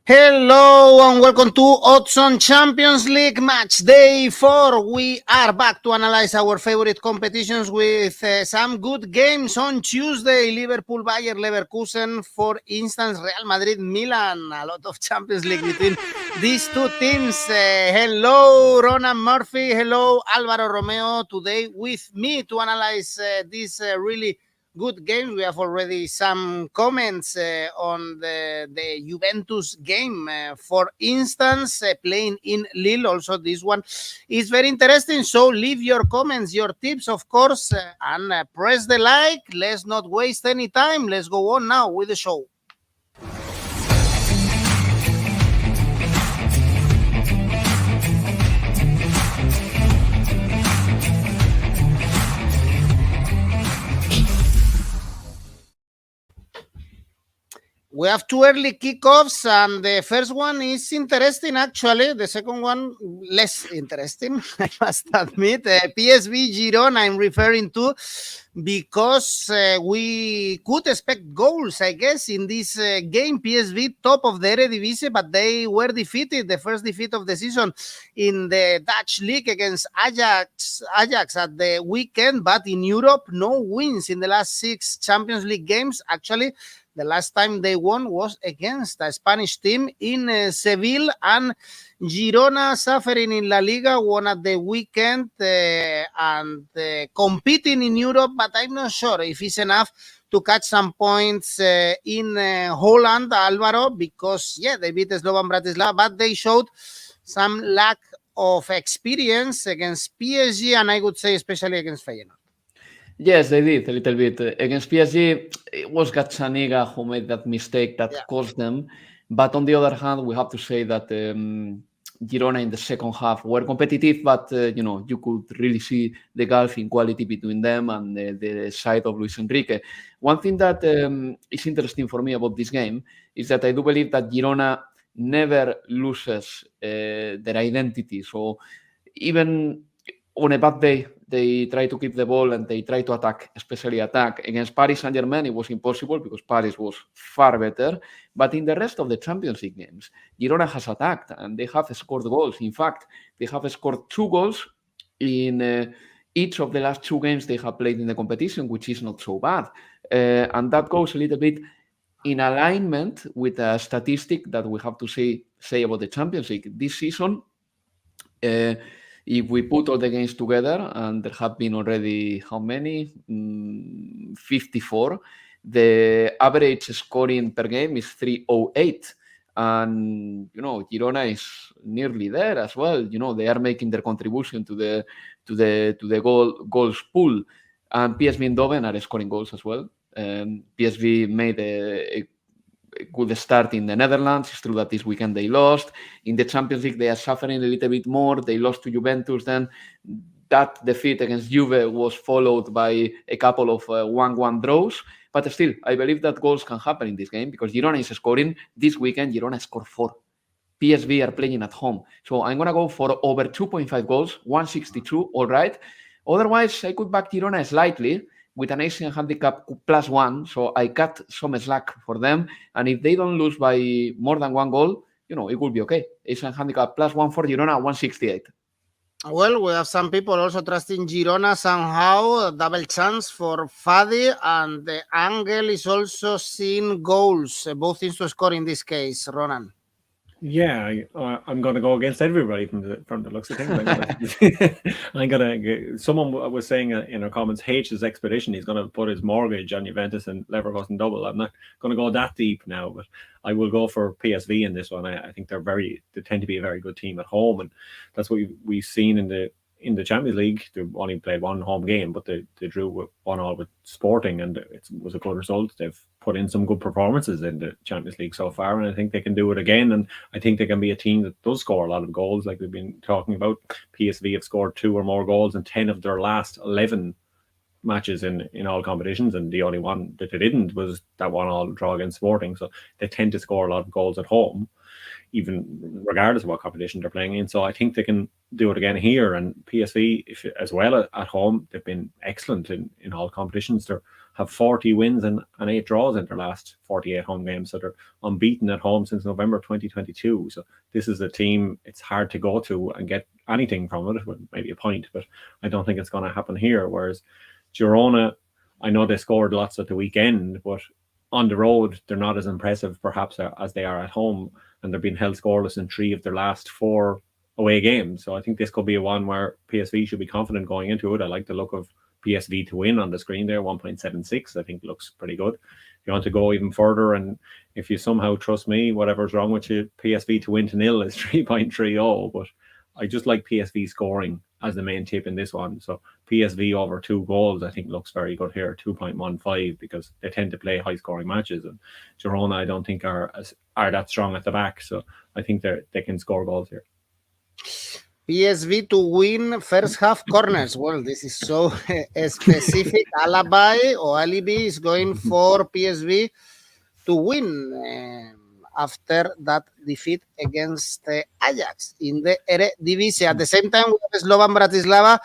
Hello and welcome to Odds on Champions League Match Day 4. We are back to analyze our favorite competitions with some good games on Tuesday. Liverpool, Bayer Leverkusen, for instance, Real Madrid, Milan. A lot of Champions League between these two teams. Hello, Ronan Murphy. Hello, Alvaro Romeo. Today with me to analyze this really good games. We have already some comments on the Juventus game. For instance, playing in Lille. Also, this one is very interesting. So leave your comments, your tips, of course, and press the like. Let's not waste any time. Let's go on now with the show. We have two early kickoffs, and the first one is interesting, actually. The second one, less interesting, I must admit. PSV Girona, I'm referring to, because we could expect goals, I guess, in this game. PSV, top of the Eredivisie, but they were defeated, the first defeat of the season in the Dutch league against Ajax at the weekend. But in Europe, no wins in the last 6 Champions League games. Actually, the last time they won was against a Spanish team in Seville, and Girona, suffering in La Liga, won at the weekend and competing in Europe, but I'm not sure if it's enough to catch some points in Holland, Alvaro, because, yeah, they beat Slovan Bratislava, but they showed some lack of experience against PSG, and I would say especially against Feyenoord. Yes, they did a little bit. Against PSG, it was 𝐻𝐿𝐴 who made that mistake that cost them. But on the other hand, we have to say that Girona in the second half were competitive, but you could really see the gulf in quality between them and the side of Luis Enrique. One thing that is interesting for me about this game is that I do believe that Girona never loses their identity. So even on a bad day, they try to keep the ball and they try to attack, especially attack. Against Paris Saint-Germain, it was impossible because Paris was far better. But in the rest of the Champions League games, Girona has attacked and they have scored goals. In fact, they have scored 2 goals in each of the last 2 games they have played in the competition, which is not so bad. And that goes a little bit in alignment with a statistic that we have to say about the Champions League. This season, if we put all the games together, and there have been already, how many? 54. The average scoring per game is 308. And, Girona is nearly there as well. They are making their contribution to the goals pool. And PSV Eindhoven are scoring goals as well. PSV made a good start in the Netherlands. It's true that this weekend they lost. In the Champions League, they are suffering a little bit more. They lost to Juventus. Then that defeat against Juve was followed by a couple of 1-1 draws. But still, I believe that goals can happen in this game because Girona is scoring. This weekend, Girona scored 4. PSV are playing at home. So I'm going to go for over 2.5 goals, 162, all right. Otherwise, I could back Girona slightly with an Asian handicap +1, so I cut some slack for them. And if they don't lose by more than 1 goal, it will be okay. Asian handicap +1 for Girona, 168. Well, we have some people also trusting Girona somehow. Double chance for Fadi, and the angle is also seeing goals. Both teams to score in this case, Ronan. Yeah, I'm going to go against everybody from the looks of things. Someone was saying in our comments, H's expedition, he's going to put his mortgage on Juventus and Leverkusen double. I'm not going to go that deep now, but I will go for PSV in this one. I think they tend to be a very good team at home, and that's what we've seen in the Champions League. They only played 1 home game, but they drew 1-1 with Sporting, and it was a good result. They've put in some good performances in the Champions League so far, and I think they can do it again. And I think they can be a team that does score a lot of goals, like we've been talking about. PSV have scored 2 or more goals in 10 of their last 11 matches in all competitions, and the only one that they didn't was that 1-1 draw against Sporting. So they tend to score a lot of goals at home. even regardless of what competition they're playing in. So I think they can do it again here. And PSV, as well at home, they've been excellent in all competitions. They have 40 wins and 8 draws in their last 48 home games. So they're unbeaten at home since November 2022. So this is a team it's hard to go to and get anything from it, maybe a point, but I don't think it's going to happen here. Whereas Girona, I know they scored lots at the weekend, but on the road, they're not as impressive perhaps as they are at home, and they've been held scoreless in 3 of their last 4 away games. So I think this could be a one where PSV should be confident going into it. I like the look of PSV to win on the screen there, 1.76. I think looks pretty good. If you want to go even further, and if you somehow trust me, whatever's wrong with you, PSV to win to 0 is 3.30. But I just like PSV scoring as the main tip in this one. So PSV over 2 goals, I think looks very good here, 2.15, because they tend to play high-scoring matches. And Girona, I don't think are that strong at the back. So I think they can score goals here. PSV to win first half corners. Well, this is so specific. 𝐴𝐵 is going for PSV to win after that defeat against Ajax in the Eredivisie. At the same time, we have Slovan Bratislava,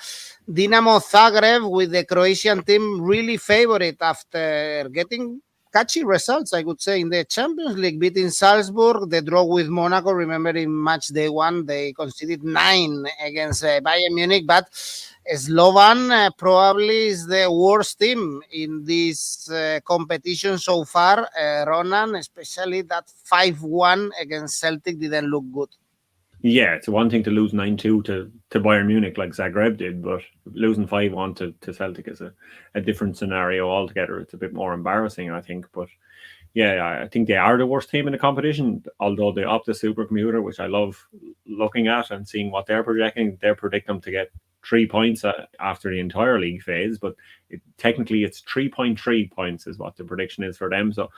Dinamo Zagreb, with the Croatian team really favorite after getting catchy results, I would say, in the Champions League, beating Salzburg, the draw with Monaco. Remember, in match day 1, they conceded 9 against Bayern Munich, but Slovan probably is the worst team in this competition so far. Ronan, especially that 5-1 against Celtic didn't look good. Yeah, it's one thing to lose 9-2 to Bayern Munich like Zagreb did, but losing 5-1 to Celtic is a different scenario altogether. It's a bit more embarrassing, I think. But yeah, I think they are the worst team in the competition, although the Opta Supercomputer, which I love looking at and seeing what they're projecting, they predict them to get 3 points after the entire league phase. But technically, it's 3.3 points is what the prediction is for them. So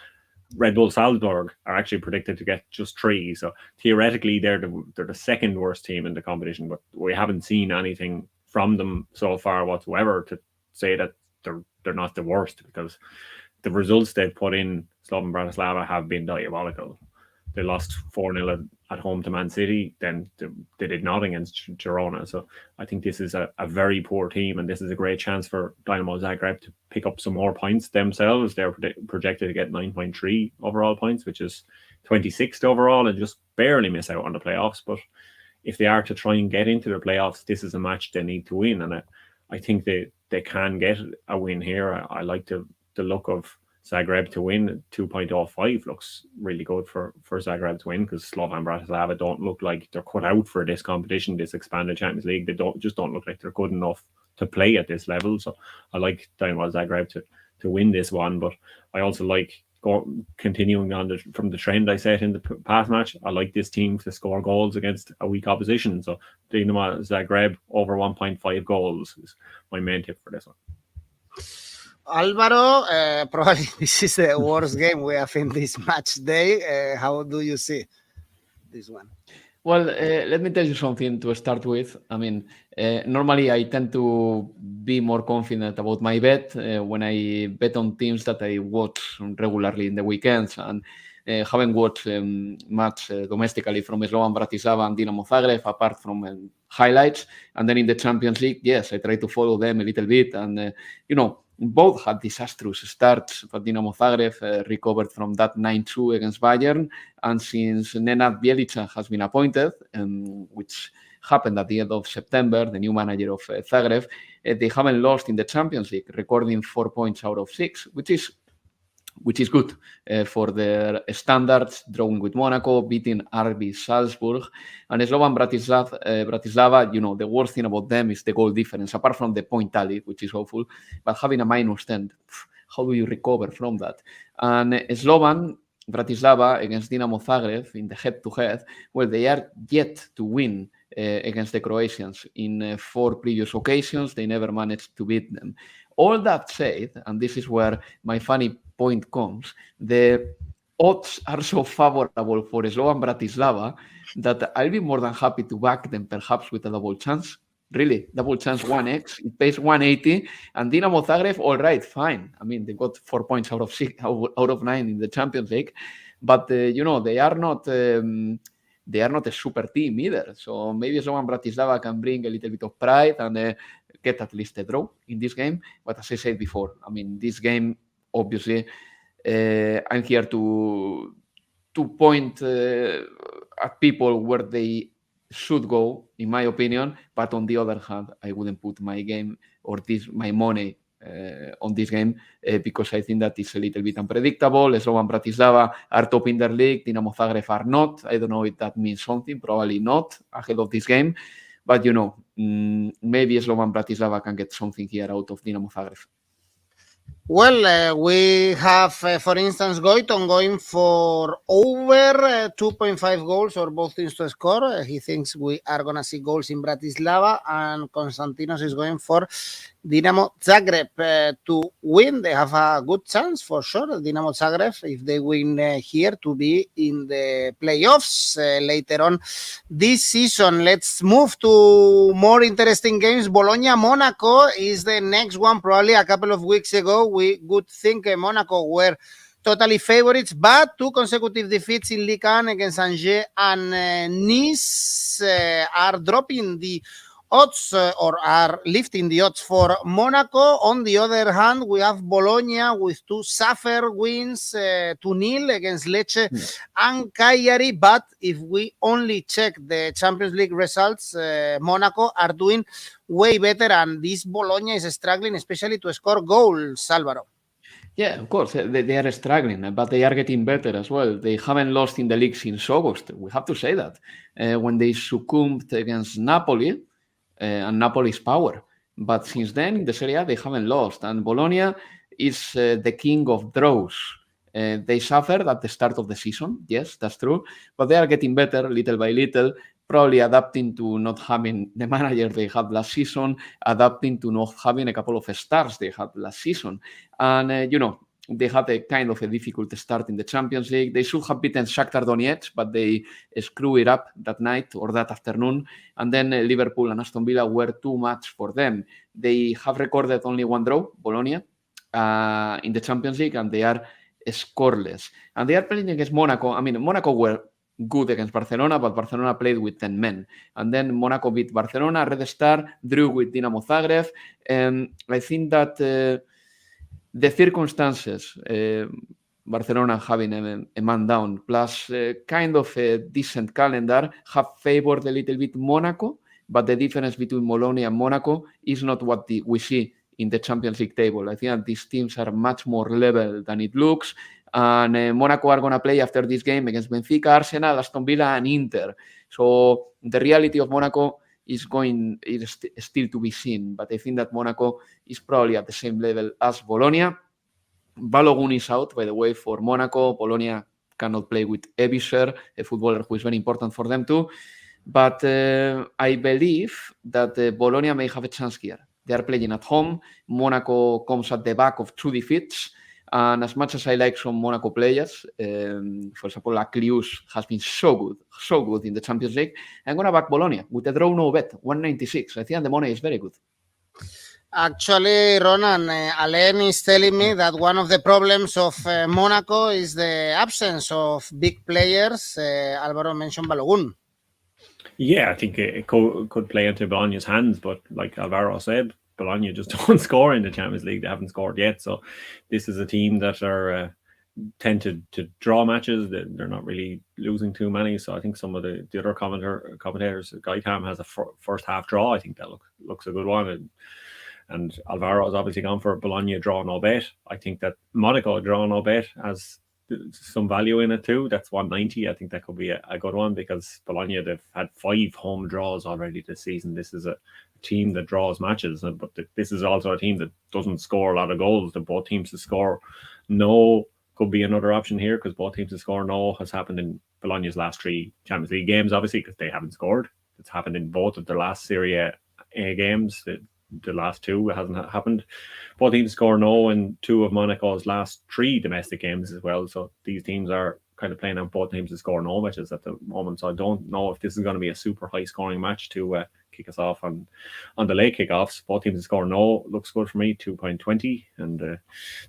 Red Bull Salzburg are actually predicted to get just 3. So theoretically, they're the second worst team in the competition, but we haven't seen anything from them so far whatsoever to say that they're not the worst, because the results they've put in Slovan Bratislava have been diabolical. They lost 4-0 at home to Man City, then they did nothing against Girona. So I think this is a very poor team, and this is a great chance for Dinamo Zagreb to pick up some more points themselves. They're projected to get 9.3 overall points, which is 26th overall, and just barely miss out on the playoffs. But if they are to try and get into the playoffs, this is a match they need to win, and I think they can get a win here. I like the look of Zagreb to win. 2.05 looks really good for Zagreb to win, because Slovan Bratislava don't look like they're cut out for this competition, this expanded Champions League. They don't look like they're good enough to play at this level. So I like Dinamo Zagreb to win this one, but I also like continuing on from the trend I set in the past match. I like this team to score goals against a weak opposition. So Dinamo Zagreb over 1.5 goals is my main tip for this one. Alvaro, probably this is the worst game we have in this match day. How do you see this one? Well, let me tell you something to start with. I mean, normally I tend to be more confident about my bet when I bet on teams that I watch regularly in the weekends, and haven't watched much domestically from Slovan Bratislava and Dinamo Zagreb, apart from highlights. And then in the Champions League, yes, I try to follow them a little bit, and both had disastrous starts, but Dinamo Zagreb recovered from that 9-2 against Bayern. And since Nenad Bjelica has been appointed, which happened at the end of September, the new manager of Zagreb, they haven't lost in the Champions League, recording 4 points out of 6, which is good for their standards, drawing with Monaco, beating RB Salzburg. And Slovan Bratislava, the worst thing about them is the goal difference, apart from the point tally, which is awful. But having a -10, how do you recover from that? And Slovan Bratislava against Dinamo Zagreb in the head-to-head, well, they are yet to win against the Croatians. In 4 previous occasions, they never managed to beat them. All that said, and this is where my funny point comes, the odds are so favorable for Slovan Bratislava that I'll be more than happy to back them, perhaps with a double chance. Really, double chance 1x, it pays 180, and Dinamo Zagreb, all right, fine. I mean, they got 4 points out of 9 in the Champions League, but they are not they are not a super team either. So maybe Slovan Bratislava can bring a little bit of pride and get at least a draw in this game. But as I said before, I mean, this game, obviously, I'm here to point at people where they should go, in my opinion. But on the other hand, I wouldn't put my game or my money on this game because I think that it's a little bit unpredictable. Slovan Bratislava are top in their league. Dinamo Zagreb are not. I don't know if that means something. Probably not ahead of this game. But, maybe Slovan Bratislava can get something here out of Dinamo Zagreb. Well, we have, for instance, Goitom going for over 2.5 goals or both teams to score. He thinks we are going to see goals in Bratislava, and Konstantinos is going for Dinamo Zagreb to win. They have a good chance for sure, Dinamo Zagreb, if they win here, to be in the playoffs later on this season. Let's move to more interesting games. Bologna-Monaco is the next one. Probably a couple of weeks ago, we would think Monaco were totally favorites, but 2 consecutive defeats in Ligue 1 against Angers and Nice are dropping the odds or are lifting the odds for Monaco. On the other hand, we have Bologna with 2 suffer wins, 2-0 against Lecce and Cagliari. But if we only check the Champions League results, Monaco are doing way better, and this Bologna is struggling, especially to score goals, Alvaro. Yeah, of course, they are struggling, but they are getting better as well. They haven't lost in the league since August. We have to say that. When they succumbed against Napoli, and Napoli's power. But since then, in the Serie A, they haven't lost. And Bologna is the king of draws. They suffered at the start of the season. Yes, that's true. But they are getting better little by little, probably adapting to not having the manager they had last season, adapting to not having a couple of stars they had last season. And, they had a kind of a difficult start in the Champions League. They should have beaten Shakhtar Donetsk, but they screwed it up that night or that afternoon. And then Liverpool and Aston Villa were too much for them. They have recorded only 1 draw, Bologna, in the Champions League, and they are scoreless. And they are playing against Monaco. I mean, Monaco were good against Barcelona, but Barcelona played with 10 men. And then Monaco beat Barcelona, Red Star, drew with Dinamo Zagreb. I think that the circumstances, Barcelona having a man down, plus kind of a decent calendar, have favored a little bit Monaco, but the difference between Bologna and Monaco is not what we see in the Champions League table. I think that these teams are much more level than it looks, and Monaco are going to play after this game against Benfica, Arsenal, Aston Villa, and Inter. So the reality of Monaco is still to be seen, but I think that Monaco is probably at the same level as Bologna. Balogun is out, by the way, for Monaco. Bologna cannot play with 𝐬𝐵ISHER, a footballer who is very important for them too. But I believe that Bologna may have a chance here. They are playing at home. Monaco comes at the back of 2 defeats. And as much as I like some Monaco players, for example, 𝐿 has been so good in the Champions League, I'm going to back Bologna with a draw no bet, 196. I think the money is very good. Actually, Ronan, Alain is telling me that one of the problems of Monaco is the absence of big players. Alvaro mentioned Balogun. Yeah, I think it could play into Bologna's hands, but like Alvaro said, Bologna just don't score in the Champions League. They haven't scored yet, so this is a team that are tend to draw matches. They're not really losing too many. So I think some of the other commentators, 𝐿𝐿 has a first half draw. I think that looks a good one. And Alvaro has obviously gone for Bologna draw no bet. I think that Monaco draw no bet has some value in it too. That's 190. I think that could be a good one because Bologna, they've had 5 home draws already this season. This is a team that draws matches, but this is also a team that doesn't score a lot of goals. The both teams to score no could be another option here because both teams to score no has happened in Bologna's last 3 Champions League games, obviously, because they haven't scored. It's happened in both of the last Serie A games. The last 2 hasn't happened. Both teams score no in 2 of Monaco's last 3 domestic games as well. So these teams are kind of playing out both teams to score no matches at the moment. So I don't know if this is going to be a super high scoring match to kick us off on the late kickoffs. Both teams to score no looks good for me, 2.20. And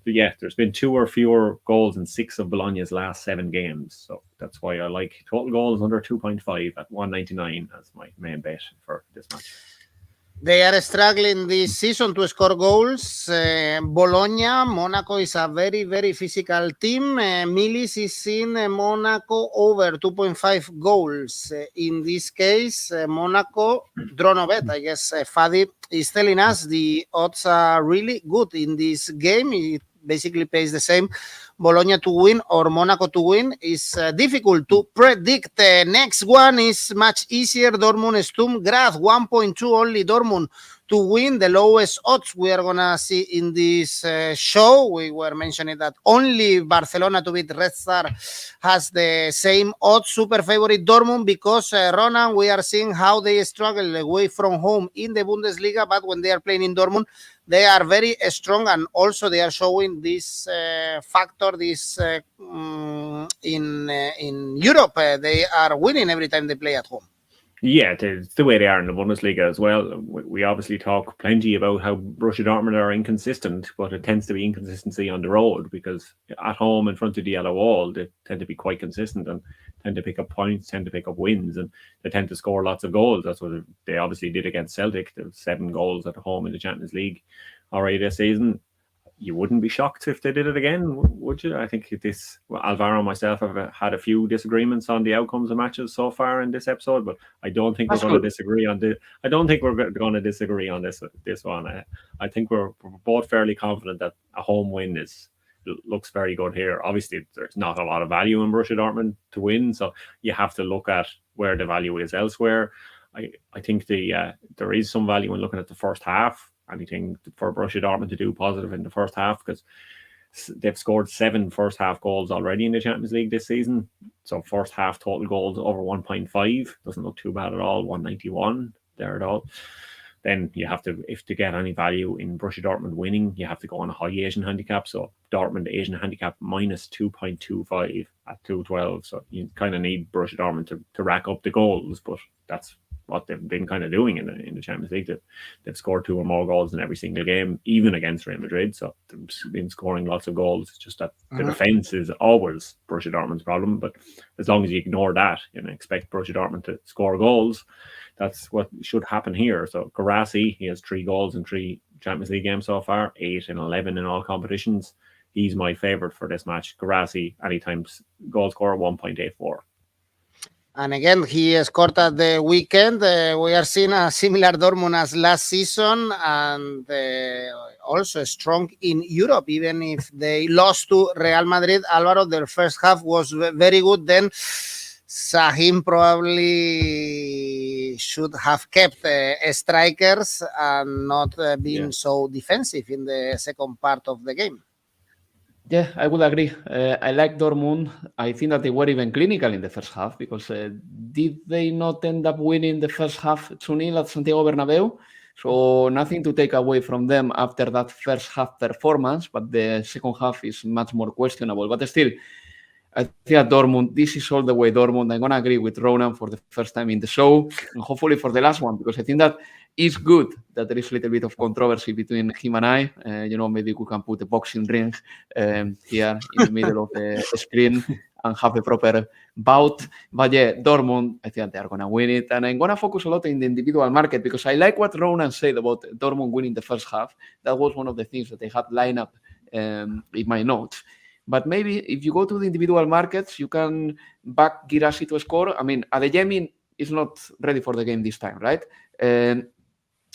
yeah, there's been 2 or fewer goals in 6 of Bologna's last 7 games. So that's why I like total goals under 2.5 at 199 as my main bet for this match. They are struggling this season to score goals. Bologna, Monaco is a very, very physical team. Milis is in Monaco over 2.5 goals. In this case, Monaco, draw no bet. I guess Fadi is telling us the odds are really good in this game. It basically pays the same. Bologna to win or Monaco to win is difficult to predict. Next one is much easier. Dortmund Sturm Graz, 1.2 only Dortmund to win. The lowest odds we are going to see in this show. We were mentioning that only Barcelona to beat Red Star has the same odds. Super favorite Dortmund because, Ronan, we are seeing how they struggle away from home in the Bundesliga, but when they are playing in Dortmund, they are very strong, and also they are showing this factor. This in Europe, they are winning every time they play at home. Yeah, it's the way they are in the Bundesliga as well. We obviously talk plenty about how Borussia Dortmund are inconsistent, but it tends to be inconsistency on the road because at home in front of the yellow wall, they tend to be quite consistent and tend to pick up points, tend to pick up wins, and they tend to score lots of goals. That's what they obviously did against Celtic. There were 7 goals at home in the Champions League already this season. You wouldn't be shocked if they did it again, would you? I think Alvaro and myself have had a few disagreements on the outcomes of matches so far in this episode, but I don't think we're going to disagree on this. I don't think we're going to disagree on this one. I think we're both fairly confident that a home win looks very good here. Obviously, there's not a lot of value in Borussia Dortmund to win, so you have to look at where the value is elsewhere. I think there is some value in looking at the first half. Anything for Borussia Dortmund to do positive in the first half, because they've scored 7 first half goals already in the Champions League this season. So first half total goals over 1.5 doesn't look too bad at all. 191 there at all. Then you have to, if to get any value in Borussia Dortmund winning, you have to go on a high Asian handicap. So Dortmund Asian handicap minus 2.25 at 212. So you kind of need Borussia Dortmund to rack up the goals, but that's what they've been kind of doing in the Champions League. They've scored 2 or more goals in every single game, even against Real Madrid. So they've been scoring lots of goals. It's just that the defense is always Borussia Dortmund's problem. But as long as you ignore that and expect Borussia Dortmund to score goals, that's what should happen here. So 𝐻𝐵RACI, he has 3 goals in 3 Champions League games so far, 8 and 11 in all competitions. He's my favourite for this match. 𝐻𝐵RACI, anytime goal scorer, 1.84. And again, he scored at the weekend. We are seeing a similar Dortmund as last season, and also strong in Europe, even if they lost to Real Madrid. Alvaro, their first half was very good. Then Sahin probably should have kept strikers and not been so defensive in the second part of the game. Yeah, I would agree. I like Dortmund. I think that they were even clinical in the first half because did they not end up winning the first half 2-0 at Santiago Bernabeu? So nothing to take away from them after that first half performance, but the second half is much more questionable. But still, I think that Dortmund, this is all the way Dortmund. I'm going to agree with Ronan for the first time in the show, and hopefully for the last one, because I think that it's good that there is a little bit of controversy between him and I. Maybe we can put a boxing ring here in the middle of the screen and have a proper bout. But yeah, Dortmund, I think they are going to win it. And I'm going to focus a lot in the individual market because I like what Ronan said about Dortmund winning the first half. That was one of the things that I had lined up in my notes. But maybe if you go to the individual markets, you can back 𝐻𝐵RACI to score. I mean, 𝐻𝐵RACI is not ready for the game this time, right? And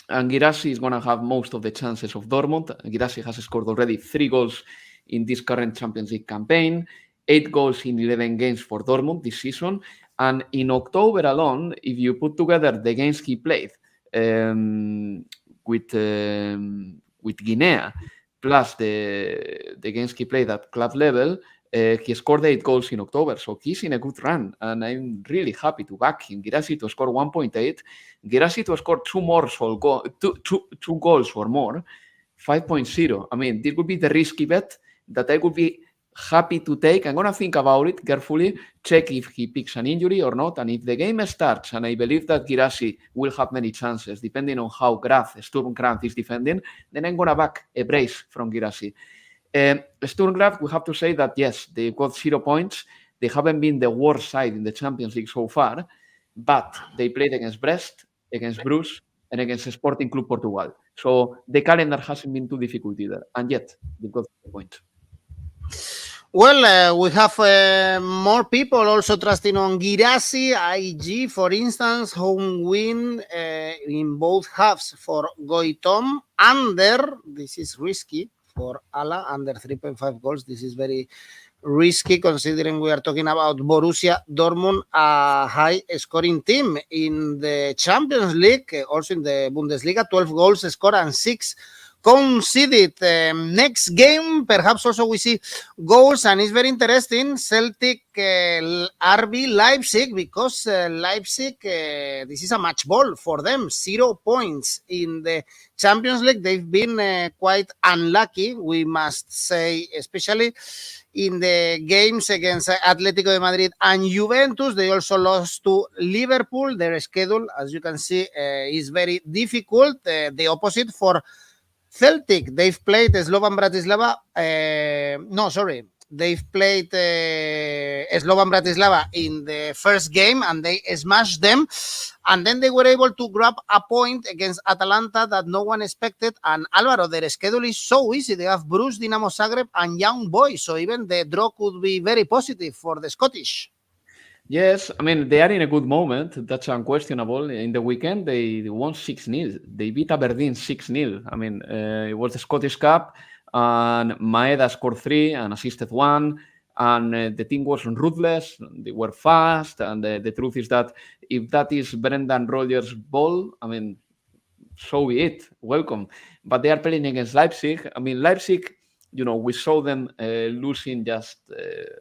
𝐻𝐵RACI is going to have most of the chances of Dortmund. 𝐻𝐵RACI has scored already 3 goals in this current Champions League campaign, 8 goals in 11 games for Dortmund this season. And in October alone, if you put together the games he played with Guinea, plus the games he played at club level, he scored 8 goals in October. So he's in a good run, and I'm really happy to back him. 𝐻𝐵RACI to score 1.8. 𝐻𝐵RACI to score 2 goals or more, 5.0. I mean, this would be the risky bet that I would be happy to take. I'm going to think about it carefully, check if he picks an injury or not. And if the game starts, and I believe that 𝐻𝐵RACY will have many chances, depending on how Sturm Graz is defending, then I'm going to back a brace from 𝐻𝐵RACY. Sturm Graz, we have to say that, yes, they got 0 points. They haven't been the worst side in the Champions League so far, but they played against Brest, against Bruges, and against Sporting Club Portugal. So the calendar hasn't been too difficult either. And yet, they've got 0 points. Well, we have more people also trusting on 𝐻𝐵RACY, IG, for instance, home win in both halves for Goitom. Under, this is risky for Ala, under 3.5 goals. This is very risky considering we are talking about Borussia Dortmund, a high-scoring team in the Champions League, also in the Bundesliga, 12 goals scored and 6 conceded. Next game, perhaps also we see goals, and it's very interesting. Celtic, RB Leipzig, because Leipzig, this is a match ball for them. 0 points in the Champions League. They've been quite unlucky, we must say, especially in the games against Atletico de Madrid and Juventus. They also lost to Liverpool. Their schedule, as you can see, is very difficult. The opposite for Celtic. They've played Slovan Bratislava. They've played Slovan Bratislava in the first game and they smashed them. And then they were able to grab a point against Atalanta that no one expected. And Alvaro, their schedule is so easy. They have Bruges, Dinamo Zagreb, and Young Boys. So even the draw could be very positive for the Scottish. Yes, I mean, they are in a good moment. That's unquestionable. In the weekend, they won 6-0. They beat Aberdeen 6-0. I mean, it was the Scottish Cup, and Maeda scored 3 and assisted 1. And the team was ruthless. They were fast. And the truth is that if that is Brendan Rodgers' ball, I mean, so be it. Welcome. But they are playing against Leipzig. I mean, Leipzig, you know, we saw them losing just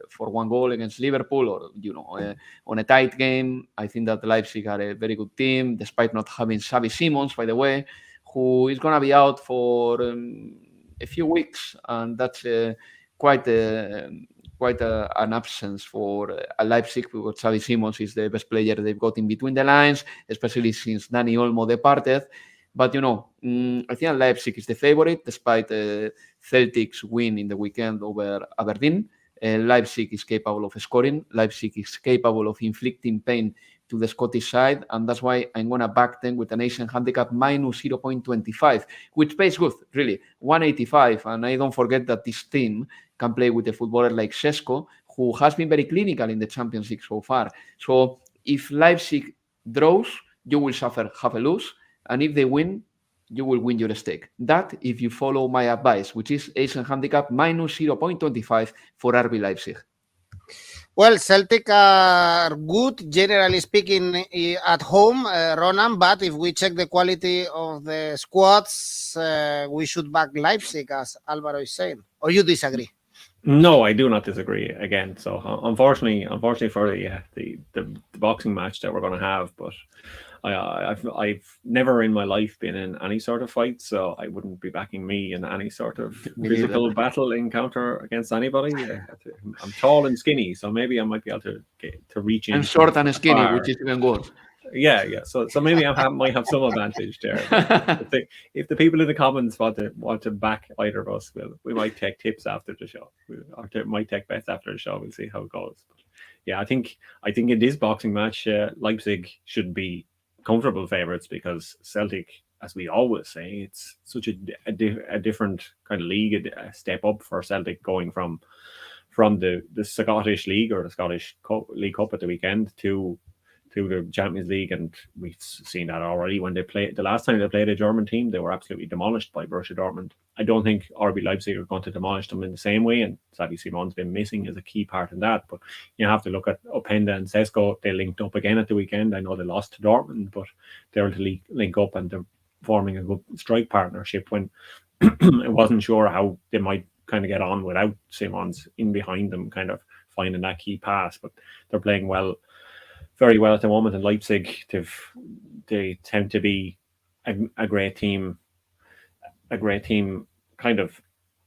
for 1 goal against Liverpool, or, you know, on a tight game. I think that Leipzig are a very good team, despite not having Xavi Simons, by the way, who is going to be out for a few weeks. And that's quite an absence for Leipzig, because Xavi Simons is the best player they've got in between the lines, especially since Dani Olmo departed. But, you know, I think Leipzig is the favorite, despite Celtic's win in the weekend over Aberdeen. Leipzig is capable of scoring. Leipzig is capable of inflicting pain to the Scottish side, and that's why I'm going to back them with an Asian handicap minus 0.25, which pays good, really, 185. And I don't forget that this team can play with a footballer like 𝐿𝐵𝐵𝐻𝐿, who has been very clinical in the Champions League so far. So if Leipzig draws, you will suffer half a lose. And if they win, you will win your stake. That if you follow my advice, which is Asian handicap minus 0.25 for RB Leipzig. Well, Celtic are good, generally speaking, at home, Ronan, but if we check the quality of the squads, we should back Leipzig, as Alvaro is saying. Or you disagree? No, I do not disagree again. So unfortunately for the boxing match that we're going to have, but I've never in my life been in any sort of fight, so I wouldn't be backing me in any sort of physical battle encounter against anybody. I'm tall and skinny, so maybe I might be able to reach in. And short and skinny, which is even worse. Yeah. So maybe I might have some advantage there. If the people in the comments want to back either of us, we might take tips after the show, or might take bets after the show. We'll see how it goes. But yeah, I think in this boxing match, Leipzig should be comfortable favorites, because Celtic, as we always say, it's such a different kind of league, a step up for Celtic, going from the Scottish League or the Scottish League Cup at the weekend to the Champions League. And we've seen that already when they played the last time they played a German team. They were absolutely demolished by Borussia Dortmund. I don't think RB Leipzig are going to demolish them in the same way, and Xavi Simon's been missing as a key part in that. But you have to look at Openda and 𝐶SKA. They linked up again at the weekend. I know they lost to Dortmund, but they're to link up, and they're forming a good strike partnership when I wasn't sure how they might kind of get on without Simons in behind them, kind of finding that key pass. But they're playing well, very well at the moment. And Leipzig, they tend to be a great team, kind of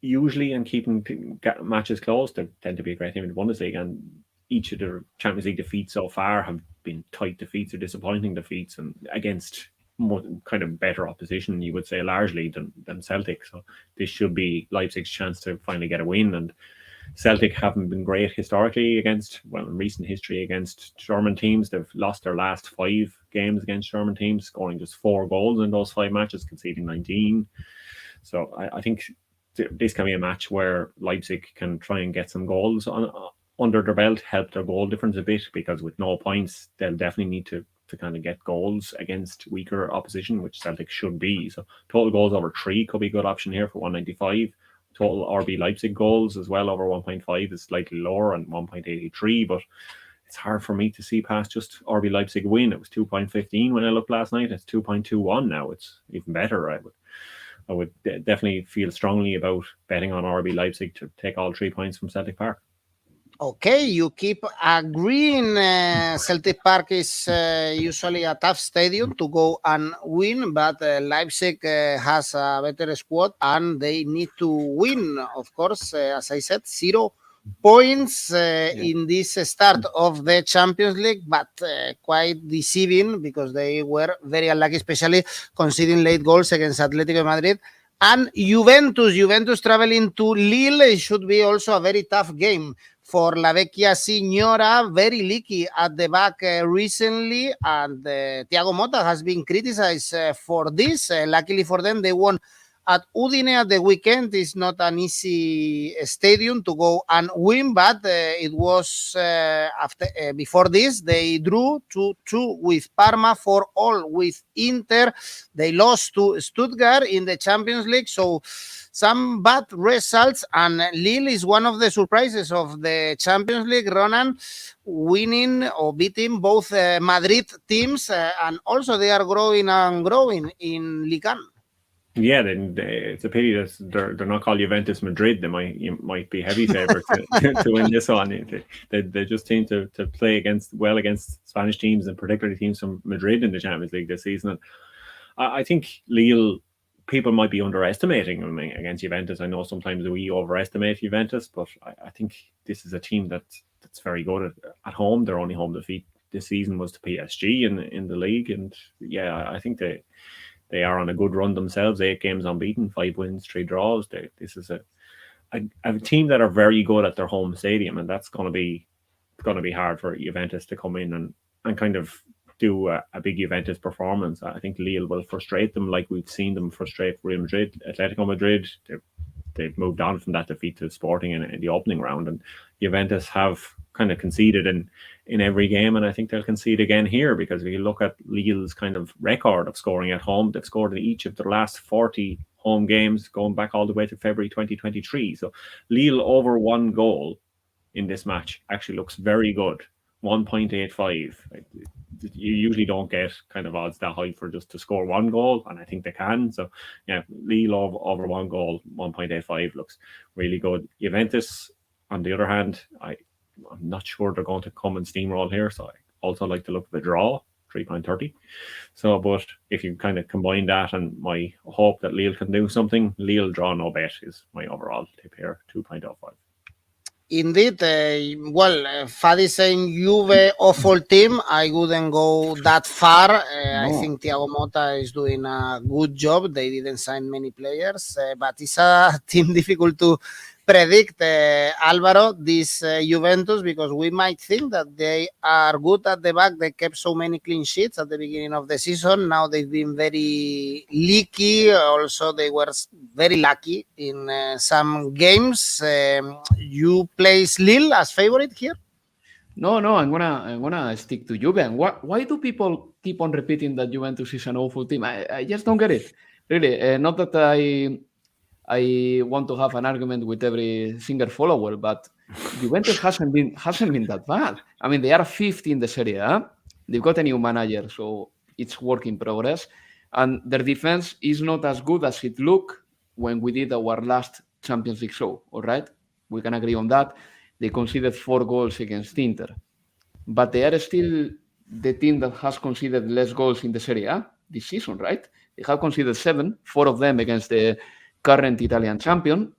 usually in keeping matches close. They tend to be a great team in the Bundesliga, and each of their Champions League defeats so far have been tight defeats or disappointing defeats, and against more kind of better opposition, you would say, largely than Celtic. So this should be Leipzig's chance to finally get a win. And Celtic haven't been great historically against, well, in recent history against German teams. They've lost their last 5 games against German teams, scoring just 4 goals in those 5 matches, conceding 19. So I think this can be a match where Leipzig can try and get some goals under their belt, help their goal difference a bit, because with no points, they'll definitely need to kind of get goals against weaker opposition, which Celtic should be. So total goals over 3 could be a good option here for 195. Total RB Leipzig goals as well over 1.5 is slightly lower and 1.83, but it's hard for me to see past just RB Leipzig win. It was 2.15 when I looked last night. It's 2.21 now. It's even better. I would definitely feel strongly about betting on RB Leipzig to take all 3 points from Celtic Park. Okay, you keep agreeing. Celtic Park is usually a tough stadium to go and win, but Leipzig has a better squad and they need to win. Of course, as I said, 0 points in this start of the Champions League, but quite deceiving because they were very unlucky, especially conceding late goals against Atletico Madrid. And Juventus traveling to Lille, it should be also a very tough game for 𝐬𝐿𝐵𝐴, very leaky at the back recently, and Thiago Motta has been criticized for this. Luckily for them, they won at Udine at the weekend. It's not an easy stadium to go and win, but it was before this, they drew 2-2 with Parma, 4-4 with Inter. They lost to Stuttgart in the Champions League, so some bad results, and Lille is one of the surprises of the Champions League. Ronan winning or beating both Madrid teams, and also they are growing in Ligue 1. Yeah, it's a pity that they're not called Juventus Madrid. They might be heavy favorites to win this one. They just seem to play against Spanish teams, and particularly teams from Madrid in the Champions League this season. And I think Lille, people might be underestimating them against Juventus. I know sometimes we overestimate Juventus, but I think this is a team that's very good at home. Their only home defeat this season was to PSG in the league, and yeah, I think they are on a good run themselves. 8 games unbeaten, 5 wins, 3 draws. This is a team that are very good at their home stadium, and that's going to be hard for Juventus to come in and kind of do a big Juventus performance. I think Lille will frustrate them like we've seen them frustrate Real Madrid, Atletico Madrid. They've moved on from that defeat to Sporting in the opening round, and Juventus have kind of conceded in every game, and I think they'll concede again here, because if you look at Lille's kind of record of scoring at home, they've scored in each of their last 40 home games going back all the way to February 2023. So Lille over 1 goal in this match actually looks very good. 1.85. You usually don't get kind of odds that high for just to score 1 goal, and I think they can. So yeah, Lille over 1 goal, 1.85 looks really good. Juventus, on the other hand, I'm not sure they're going to come and steamroll here, so I also like to look at the draw, 3.30. So, but if you kind of combine that and my hope that Lille can do something, Lille draw no bet is my overall tip here, 2.05. Indeed, Fad is saying Juve awful team. I wouldn't go that far. No. I think Thiago Motta is doing a good job. They didn't sign many players, but it's a team difficult to predict, Alvaro, this Juventus, because we might think that they are good at the back. They kept so many clean sheets at the beginning of the season. Now they've been very leaky. Also, they were very lucky in some games. You place Lille as favorite here? No, I'm gonna stick to Juve. And why do people keep on repeating that Juventus is an awful team? I just don't get it. Really, not that I want to have an argument with every single follower, but Juventus hasn't been that bad. I mean, they are 5th in the Serie A. They've got a new manager, so it's work in progress. And their defense is not as good as it looked when we did our last Champions League show, all right? We can agree on that. They conceded 4 goals against Inter. But they are still the team that has conceded less goals in the Serie A this season, right? They have conceded 7, 4 of them against the current Italian champion.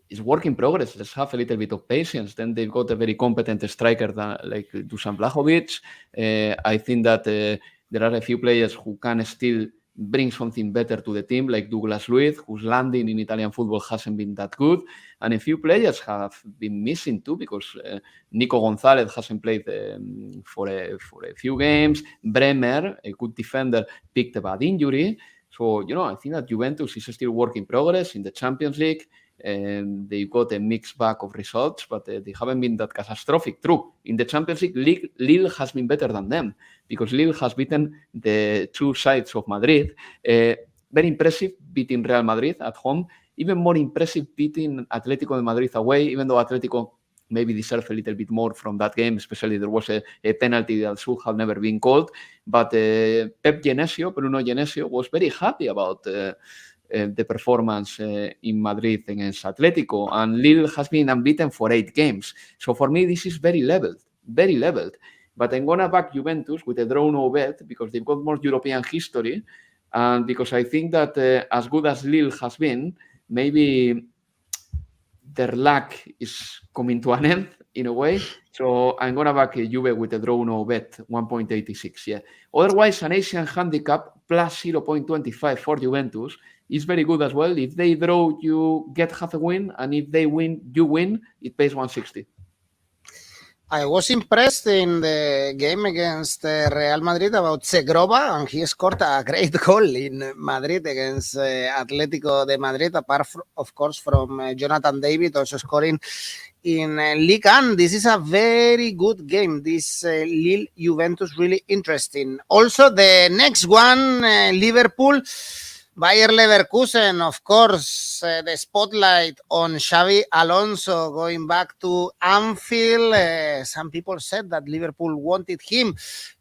it's work in progress. Let's have a little bit of patience. Then they've got a very competent striker like Dusan Vlahovic. I think that there are a few players who can still bring something better to the team, like Douglas Luiz, whose landing in Italian football hasn't been that good. And a few players have been missing too, because Nico Gonzalez hasn't played for a few games. Bremer, a good defender, picked a bad injury. So, I think that Juventus is still work in progress in the Champions League. And they've got a mixed bag of results, but they haven't been that catastrophic. True, in the Champions League, Lille has been better than them, because Lille has beaten the two sides of Madrid. Very impressive beating Real Madrid at home. Even more impressive beating Atletico de Madrid away, even though Atletico maybe deserved a little bit more from that game, especially there was a penalty that should have never been called. But Bruno Genesio, was very happy about the performance in Madrid against Atletico, and Lille has been unbeaten for 8 games. So for me, this is very leveled. But I'm going to back Juventus with a draw no bet, because they've got more European history, and because I think that as good as Lille has been, maybe their luck is coming to an end in a way. So I'm going to back Juve with a draw no bet, 1.86. Yeah. Otherwise, an Asian handicap plus 0.25 for Juventus is very good as well. If they draw, you get half a win, and if they win, you win. It pays 160. I was impressed in the game against Real Madrid about Segrova, and he scored a great goal in Madrid against Atletico de Madrid, apart of course from Jonathan David also scoring in Ligue 1. This is a very good game. This Lille Juventus really interesting. Also the next one, Liverpool Bayer Leverkusen, of course, the spotlight on Xabi Alonso going back to Anfield. Some people said that Liverpool wanted him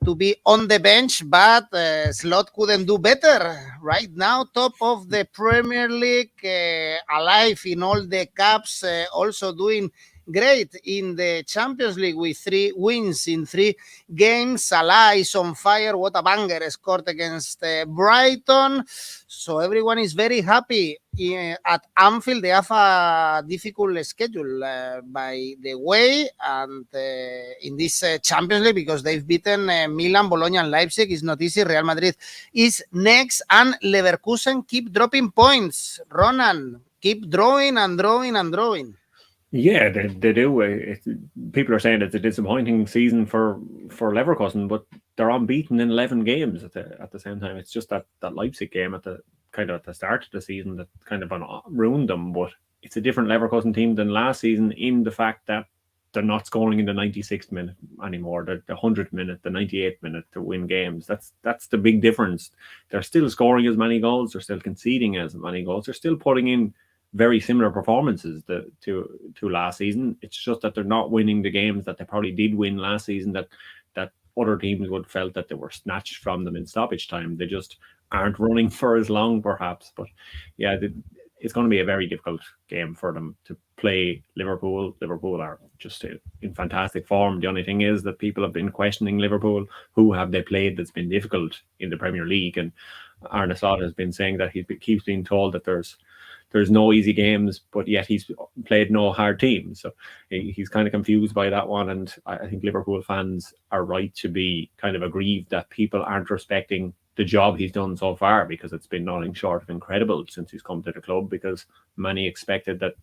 to be on the bench, but Slot couldn't do better. Right now, top of the Premier League, alive in all the cups, also doing great in the Champions League with 3 wins in 3 games. Salah is on fire. What a banger scored against Brighton. So everyone is very happy. At Anfield, they have a difficult schedule, by the way, and in this Champions League, because they've beaten Milan, Bologna, and Leipzig. It's not easy. Real Madrid is next, and Leverkusen keep dropping points. Ronan, keep drawing and drawing and drawing. Yeah, they do. People are saying it's a disappointing season for Leverkusen, but they're unbeaten in 11 games at the same time. It's just that Leipzig game at the start of the season that kind of ruined them. But it's a different Leverkusen team than last season, in the fact that they're not scoring in the 96th minute anymore. The 100th minute, the 98th minute to win games. That's the big difference. They're still scoring as many goals. They're still conceding as many goals. They're still putting in very similar performances to last season. It's just that they're not winning the games that they probably did win last season, that other teams would have felt that they were snatched from them in stoppage time. They just aren't running for as long, perhaps. But yeah, it's going to be a very difficult game for them to play Liverpool. Liverpool are just in fantastic form. The only thing is that people have been questioning Liverpool. Who have they played that's been difficult in the Premier League? And Arne Slot has been saying that he keeps being told that there's no easy games, but yet he's played no hard teams. So he's kind of confused by that one. And I think Liverpool fans are right to be kind of aggrieved that people aren't respecting the job he's done so far, because it's been nothing short of incredible since he's come to the club, because many expected that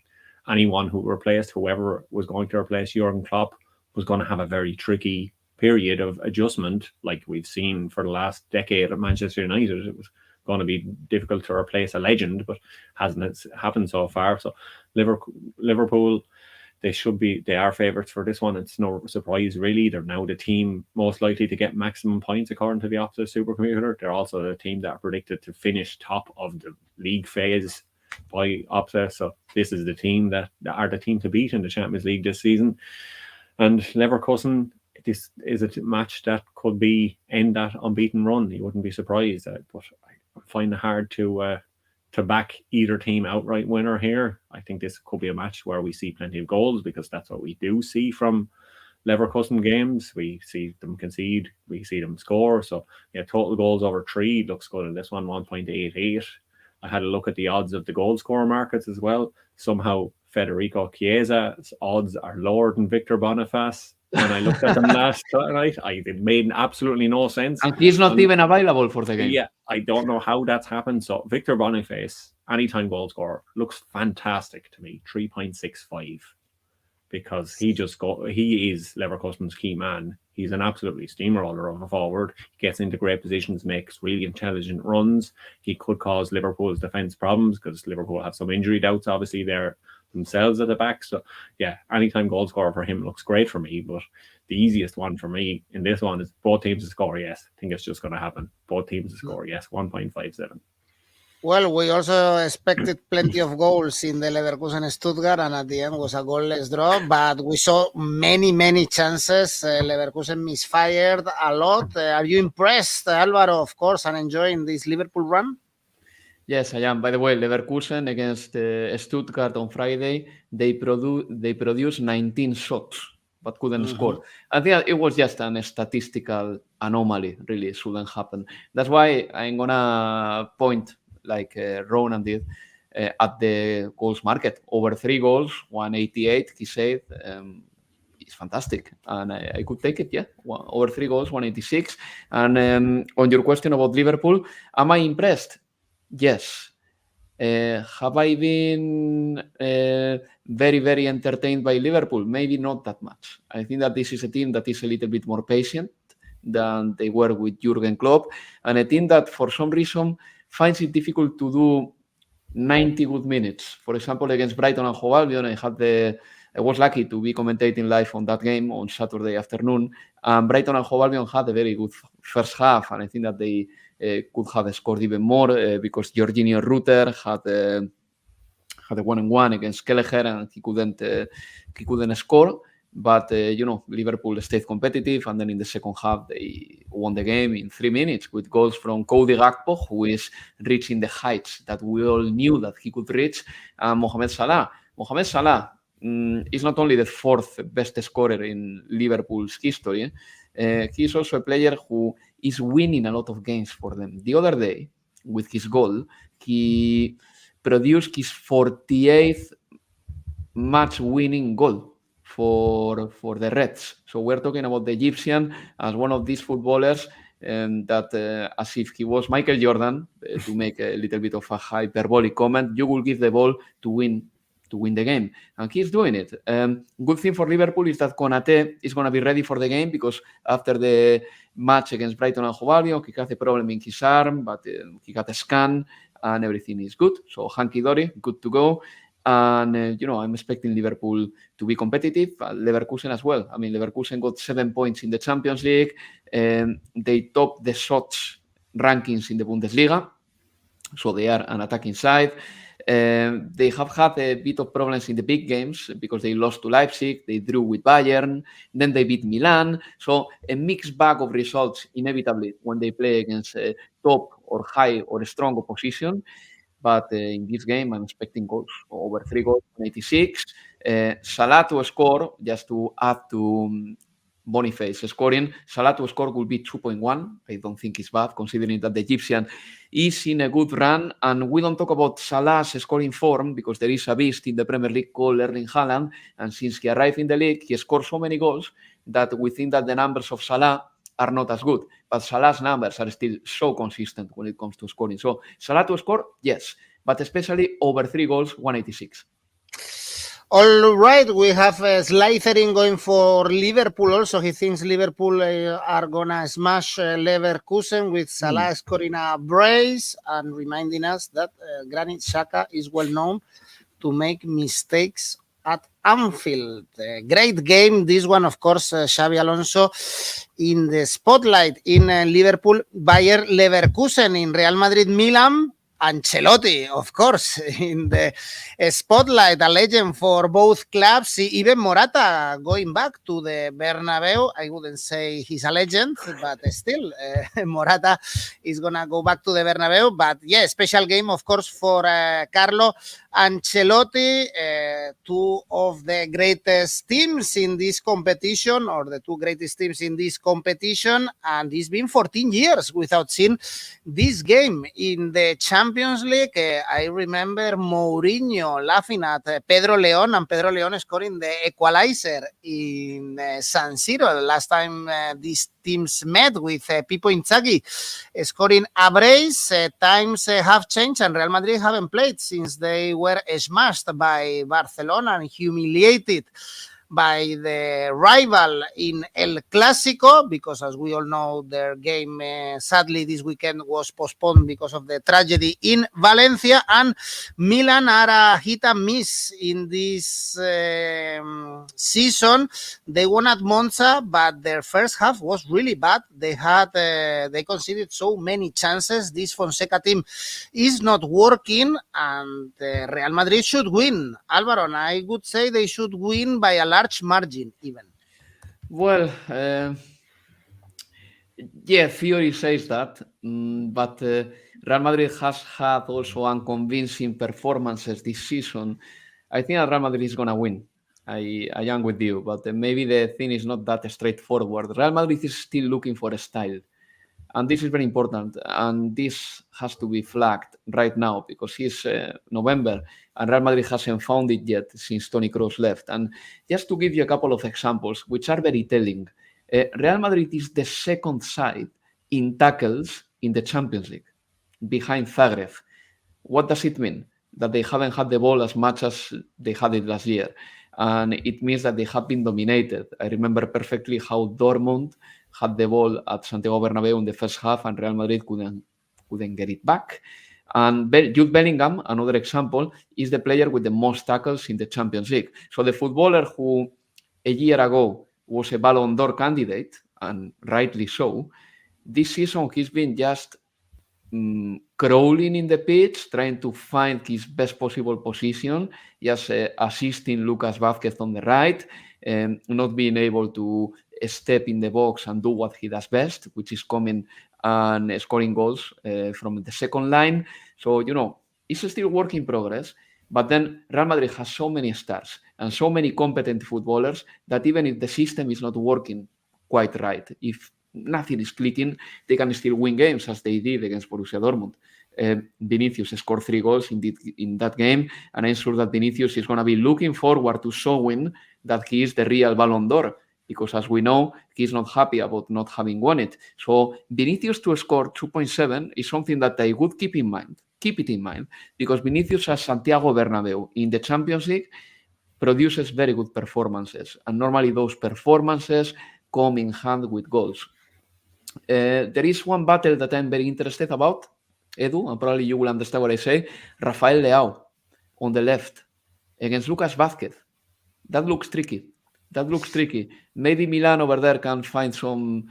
anyone whoever was going to replace Jurgen Klopp, was going to have a very tricky period of adjustment, like we've seen for the last decade at Manchester United. It was going to be difficult to replace a legend, but hasn't happened so far. So Liverpool, they are favourites for this one. It's no surprise really. They're now the team most likely to get maximum points according to the Opta supercomputer. They're also the team that are predicted to finish top of the league phase by Opta. So this is the team that are the team to beat in the Champions League this season. And Leverkusen, this is a match that could end that unbeaten run. You wouldn't be surprised, but I find it hard to back either team outright winner here. I think this could be a match where we see plenty of goals, because that's what we do see from Leverkusen games. We see them concede, we see them score. So yeah, total goals over 3 looks good in this one, 1.88. I had a look at the odds of the goal scorer markets as well, somehow 𝐜𝐭𝐚𝐲's odds are lower than Victor Boniface. When I looked at them last night, it made absolutely no sense. And he's not even available for the game. Yeah, I don't know how that's happened. So Victor Boniface, anytime goal scorer, looks fantastic to me. 3.65, because he is Leverkusen's key man. He's an absolutely steamroller of a forward. He gets into great positions, makes really intelligent runs. He could cause Liverpool's defence problems because Liverpool have some injury doubts, obviously, there themselves at the back. So, yeah, anytime goal scorer for him looks great for me. But the easiest one for me in this one is both teams to score, yes. I think it's just going to happen. Both teams to score, yes. 1.57. Well, we also expected plenty of goals in the Leverkusen-Stuttgart, and at the end was a goalless draw, but we saw many chances. Leverkusen misfired a lot. Are you impressed, Alvaro, of course, and enjoying this Liverpool run? Yes, I am. By the way, Leverkusen against Stuttgart on Friday, they produced 19 shots, but couldn't score. I think it was just a statistical anomaly, really. It shouldn't happen. That's why I'm going to point, like Ronan did, at the goals market. Over 3 goals, 188, he said. It's fantastic, and I could take it, yeah. Over 3 goals, 186. And on your question about Liverpool, am I impressed? Yes. Have I been very entertained by Liverpool? Maybe not that much. I think that this is a team that is a little bit more patient than they were with Jurgen Klopp, and a team that for some reason finds it difficult to do 90 good minutes. For example, against Brighton and Hove Albion, I was lucky to be commentating live on that game on Saturday afternoon. And Brighton and Hove Albion had a very good first half, and I think that they could have scored even more because Jorginho Rutter had a 1-on-1 against Kelleher, and he couldn't score. But Liverpool stayed competitive, and then in the second half they won the game in 3 minutes with goals from 𝐜𝐨𝐧𝐧𝐞𝐭, who is reaching the heights that we all knew that he could reach, and Mohamed Salah. Mohamed Salah is not only the 4th best scorer in Liverpool's history. He is also a player who is winning a lot of games for them. The other day, with his goal, he produced his 48th match-winning goal for the Reds. So we're talking about the Egyptian as one of these footballers that, as if he was Michael Jordan, to make a little bit of a hyperbolic comment, you will give the ball to win the game, and he's doing it. Good thing for Liverpool is that 𝐿𝐿 is going to be ready for the game, because after the match against Brighton and Hove Albion, he had a problem in his arm, but he got a scan and everything is good. So hunky-dory, good to go. And I'm expecting Liverpool to be competitive. Leverkusen as well. I mean, Leverkusen got 7 points in the Champions League. They top the shots rankings in the Bundesliga, so they are an attacking side. They have had a bit of problems in the big games because they lost to Leipzig, they drew with Bayern, then they beat Milan. So a mixed bag of results inevitably when they play against a top or high or a strong opposition. But in this game, I'm expecting goals, over 3 goals, 86. Salah to score, just to add to Boniface scoring, Salah to score will be 2.1. I don't think it's bad, considering that the Egyptian is in a good run. And we don't talk about Salah's scoring form because there is a beast in the Premier League called Erling Haaland. And since he arrived in the league, he scored so many goals that we think that the numbers of Salah are not as good. But Salah's numbers are still so consistent when it comes to scoring. So Salah to score, yes, but especially over 3 goals, 186. All right, we have Slytherin going for Liverpool also. He thinks Liverpool are going to smash Leverkusen with Salah scoring a brace, and reminding us that Granit Xhaka is well known to make mistakes at Anfield. Great game, this one, of course. Xabi Alonso in the spotlight in Liverpool, Bayer Leverkusen in Real Madrid, Milan. Ancelotti, of course, in the spotlight, a legend for both clubs. Even Morata going back to the Bernabeu. I wouldn't say he's a legend, but still, Morata is going to go back to the Bernabeu. But yeah, special game, of course, for Carlo Ancelotti, two of the greatest teams in this competition, or the two greatest teams in this competition, and it's been 14 years without seeing this game. In the Champions League, I remember Mourinho laughing at Pedro León, and Pedro León scoring the equalizer in San Siro. Last time these teams met with Pipo Inzaghi scoring a brace. Times have changed, and Real Madrid haven't played since they were smashed by Barcelona and humiliated by the rival in El Clásico, because as we all know, their game sadly this weekend was postponed because of the tragedy in Valencia, and Milan are a hit and miss in this season. They won at Monza, but their first half was really bad. They conceded so many chances. This Fonseca team is not working, and Real Madrid should win. Alvaro, and I would say they should win by a large margin even. Well, yeah, theory says that, but Real Madrid has had also unconvincing performances this season. I think that Real Madrid is going to win. I am with you, but maybe the thing is not that straightforward. Real Madrid is still looking for a style. And this is very important, and this has to be flagged right now because it's November and Real Madrid hasn't found it yet since Toni Kroos left. And just to give you a couple of examples, which are very telling, Real Madrid is the second side in tackles in the Champions League, behind Zagreb. What does it mean? That they haven't had the ball as much as they had it last year. And it means that they have been dominated. I remember perfectly how Dortmund had the ball at Santiago Bernabeu in the first half and Real Madrid couldn't get it back. And Jude Bellingham, another example, is the player with the most tackles in the Champions League. So the footballer who a year ago was a Ballon d'Or candidate, and rightly so, this season he's been just crawling in the pitch, trying to find his best possible position, just assisting Lucas Vázquez on the right, not being able to step in the box and do what he does best, which is coming and scoring goals from the second line. So, it's still work in progress, but then Real Madrid has so many stars and so many competent footballers that even if the system is not working quite right, if nothing is clicking, they can still win games as they did against Borussia Dortmund. Vinicius scored 3 goals in that game, and I'm sure that Vinicius is going to be looking forward to showing that he is the real Ballon d'Or, because as we know, he's not happy about not having won it. So Vinicius to score 2.7 is something that I would keep it in mind, because Vinicius at Santiago Bernabeu in the Champions League produces very good performances, and normally those performances come in hand with goals. There is one battle that I'm very interested about, Edu, and probably you will understand what I say. Rafael Leão on the left against Lucas Vázquez. That looks tricky. Maybe Milan over there can find some,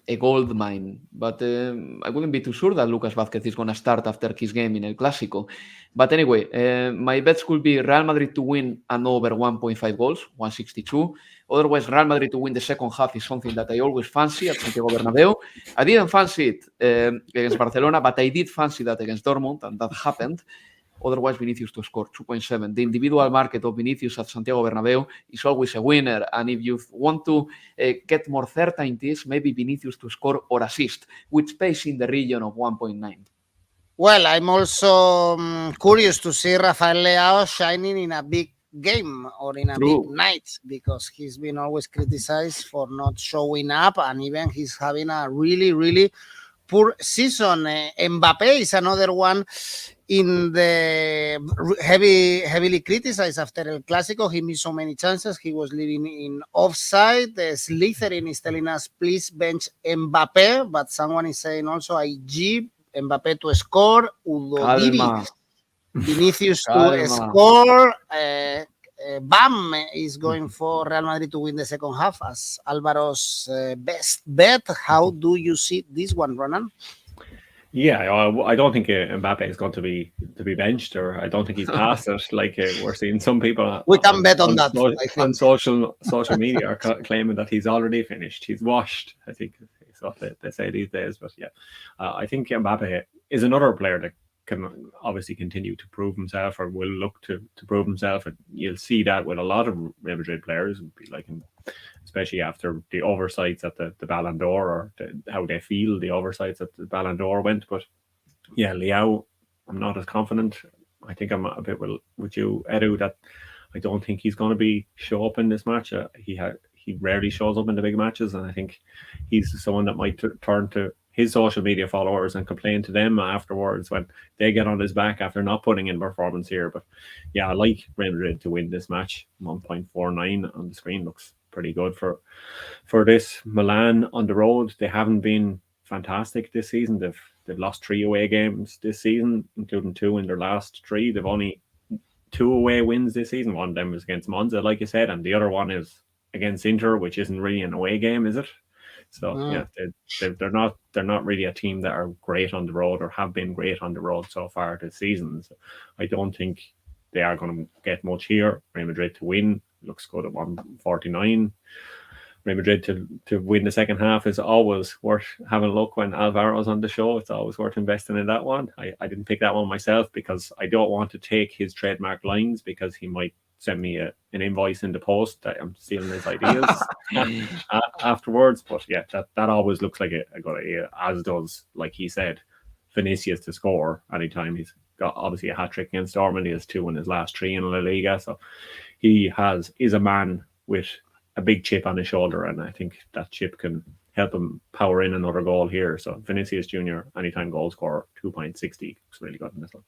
a gold mine. But I wouldn't be too sure that Lucas Vázquez is going to start after his game in El Clásico. But anyway, my bets could be Real Madrid to win and over 1.5 goals, 162. Otherwise, Real Madrid to win the second half is something that I always fancy at Santiago Bernabeu. I didn't fancy it against Barcelona, but I did fancy that against Dortmund, and that happened. Otherwise, Vinicius to score 2.7. The individual market of Vinicius at Santiago Bernabeu is always a winner. And if you want to get more certainties, maybe Vinicius to score or assist, which pays in the region of 1.9. Well, I'm also curious to see Rafael Leão shining in a big game or in a big night, because he's been always criticized for not showing up, and even he's having a really, really poor season. Mbappé is another one in the heavily criticized after El Clásico. He missed so many chances. He was living in offside. The Slytherin is telling us, please bench Mbappé, but someone is saying also IG, Mbappé to score, 𝐬𝗵𝗵𝗀, Vinicius to score. Bam is going for Real Madrid to win the second half as Alvaro's best bet. How do you see this one, Ronan? Yeah, I don't think Mbappe is going to be benched, or I don't think he's past it. Like we're seeing some people. We can bet on that. On social media are claiming that he's already finished. He's washed, I think is what they say these days. But yeah, I think Mbappe is another player that can obviously continue to prove himself, or will look to prove himself. And you'll see that with a lot of Real Madrid players, especially after the oversights at the Ballon d'Or, or how they feel the oversights at the Ballon d'Or went. But yeah, 𝐬𝐿, I'm not as confident. I think I'm a bit with you, Edu, that I don't think he's going to show up in this match. He rarely shows up in the big matches, and I think he's someone that might turn to his social media followers and complain to them afterwards when they get on his back after not putting in performance here. But yeah, I like Real Madrid to win this match. 1.49 on the screen looks pretty good for this. Milan on the road, they haven't been fantastic this season. They've lost 3 away games this season, including 2 in their last 3. They've only 2 away wins this season. One of them was against Monza, like you said, and the other one is against Inter, which isn't really an away game, is it? So yeah, they're not really a team that are great on the road, or have been great on the road so far this season. So I don't think they are going to get much here. Real Madrid to win looks good at 149. Real Madrid to win the second half is always worth having a look when Alvaro's on the show. It's always worth investing in that one. I didn't pick that one myself because I don't want to take his trademark lines, because he might send me an invoice in the post that I'm stealing his ideas afterwards. But yeah, that always looks like a good idea, as does, like he said, Vinicius to score anytime. He's got obviously a hat-trick against Dortmund. He has 2 in his last 3 in La Liga. So he is a man with a big chip on his shoulder, and I think that chip can help him power in another goal here. So Vinicius Jr., anytime goal scorer, 2.60. Looks really good in this one.